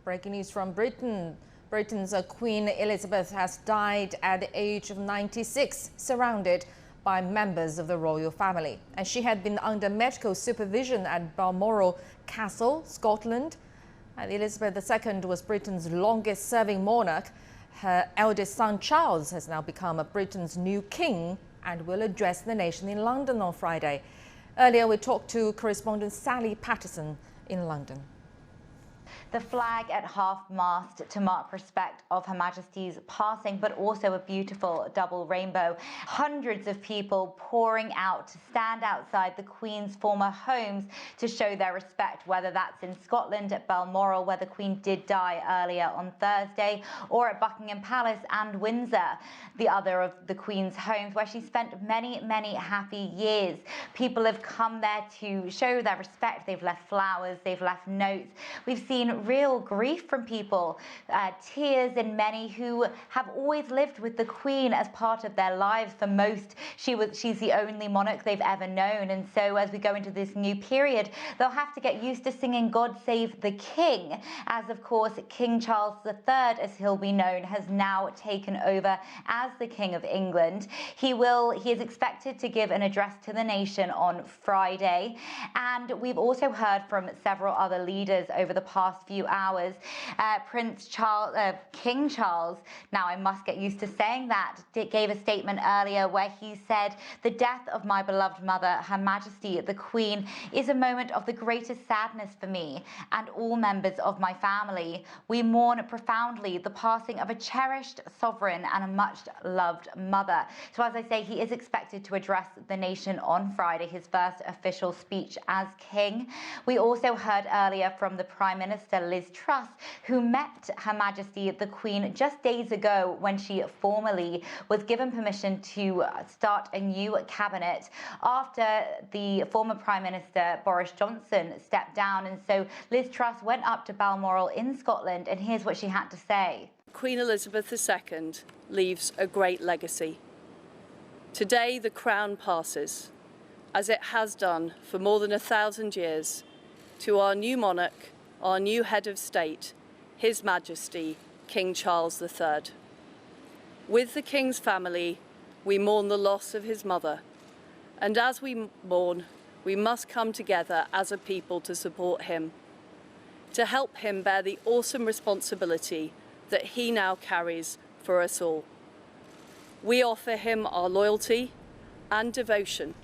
Breaking news from Britain. Britain's Queen Elizabeth has died at the age of 96, surrounded by members of the royal family. And she had been under medical supervision at Balmoral Castle, Scotland. And Elizabeth II was Britain's longest-serving monarch. Her eldest son, Charles, has now become Britain's new king and will address the nation in London on Friday. Earlier, we talked to correspondent Sally Patterson in London. The flag at half-mast to mark respect of Her Majesty's passing, but also a beautiful double rainbow. Hundreds of people pouring out to stand outside the Queen's former homes to show their respect, whether that's in Scotland at Balmoral, where the Queen did die earlier on Thursday, or at Buckingham Palace and Windsor, the other of the Queen's homes, where she spent many, many happy years. People have come there to show their respect. They've left flowers, they've left notes. We've seen real grief from people, tears in many who have always lived with the Queen as part of their lives. For most, she's the only monarch they've ever known, and so as we go into this new period, they'll have to get used to singing God Save the King, as of course King Charles III, as he'll be known, has now taken over as the King of England. He is expected to give an address to the nation on Friday, and we've also heard from several other leaders over the past few hours. King Charles, now I must get used to saying that, gave a statement earlier where he said, "The death of my beloved mother, Her Majesty the Queen, is a moment of the greatest sadness for me and all members of my family. We mourn profoundly the passing of a cherished sovereign and a much-loved mother." So as I say, he is expected to address the nation on Friday, his first official speech as king. We also heard earlier from the Prime Minister, Liz Truss, who met Her Majesty the Queen just days ago when she formally was given permission to start a new cabinet after the former Prime Minister Boris Johnson stepped down. And so Liz Truss went up to Balmoral in Scotland, and here's what she had to say. Queen Elizabeth II leaves a great legacy. Today the crown passes, as it has done for more than 1,000 years, to our new monarch, our new head of state, His Majesty King Charles III. With the King's family, we mourn the loss of his mother, and as we mourn, we must come together as a people to support him, to help him bear the awesome responsibility that he now carries for us all. We offer him our loyalty and devotion